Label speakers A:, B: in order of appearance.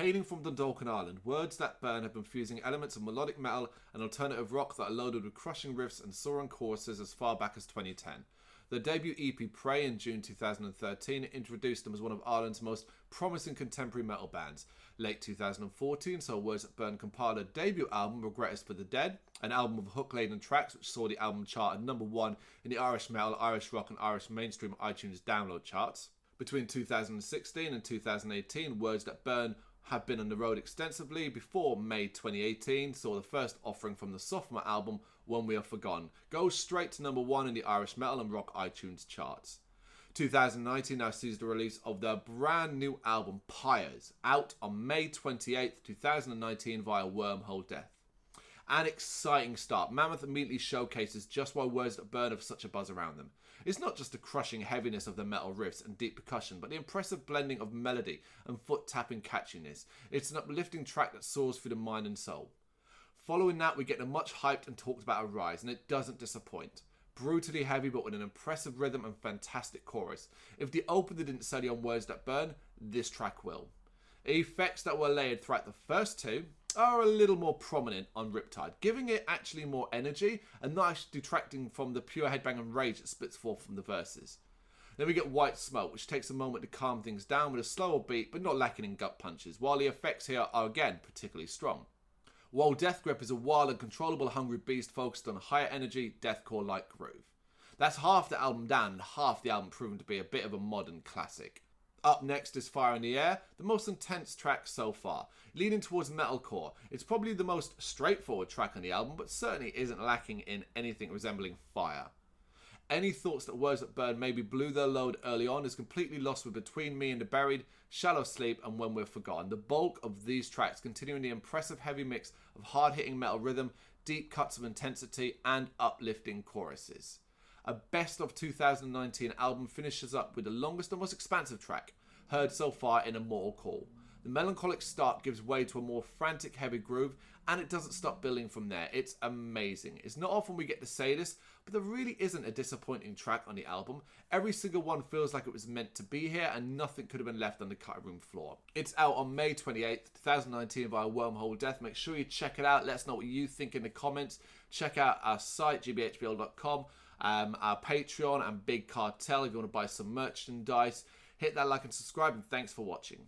A: Hailing from Dundalkin, Ireland, Words That Burn have been fusing elements of melodic metal and alternative rock that are loaded with crushing riffs and soaring choruses as far back as 2010. Their debut EP, Prey, in June 2013 introduced them as one of Ireland's most promising contemporary metal bands. Late 2014 saw Words That Burn compile their debut album, Regret Is For The Dead, an album of hook-laden tracks which saw the album chart at #1 in the Irish metal, Irish rock and Irish mainstream iTunes download charts. Between 2016 and 2018, Words That Burn have been on the road extensively before May 2018 saw the first offering from the sophomore album, When We Are Forgotten, go straight to #1 in the Irish metal and rock iTunes charts. 2019 now sees the release of their brand new album, Pyres, out on May 28th, 2019 via Wormhole Death. An exciting start. Mammoth immediately showcases just why Words That Burn have such a buzz around them. It's not just the crushing heaviness of the metal riffs and deep percussion, but the impressive blending of melody and foot-tapping catchiness. It's an uplifting track that soars through the mind and soul. Following that, we get the much hyped and talked about Arise, and it doesn't disappoint. Brutally heavy, but with an impressive rhythm and fantastic chorus. If the opener didn't sell you on Words That Burn, this track will. The effects that were layered throughout the first two are a little more prominent on Riptide, giving it actually more energy and not actually detracting from the pure headbanging rage that splits forth from the verses. Then we get White Smoke, which takes a moment to calm things down with a slower beat but not lacking in gut punches, while the effects here are again particularly strong. While Death Grip is a wild and controllable hungry beast focused on a higher energy, deathcore-like groove. That's half the album down and half the album proven to be a bit of a modern classic. Up next is Fire in the Air, the most intense track so far. Leaning towards metalcore, it's probably the most straightforward track on the album, but certainly isn't lacking in anything resembling fire. Any thoughts that Words That Burn maybe blew their load early on is completely lost with Between Me and the Buried, Shallow Sleep and When We're Forgotten. The bulk of these tracks continuing the impressive heavy mix of hard-hitting metal rhythm, deep cuts of intensity and uplifting choruses. A best of 2019 album finishes up with the longest and most expansive track heard so far in Immortal Call. The melancholic start gives way to a more frantic heavy groove and it doesn't stop building from there. It's amazing. It's not often we get to say this, but there really isn't a disappointing track on the album. Every single one feels like it was meant to be here and nothing could have been left on the cutting room floor. It's out on May 28th, 2019 via Wormhole Death. Make sure you check it out. Let us know what you think in the comments. Check out our site, gbhbl.com. Our Patreon and Big Cartel if you want to buy some merchandise. Hit that like and subscribe and thanks for watching.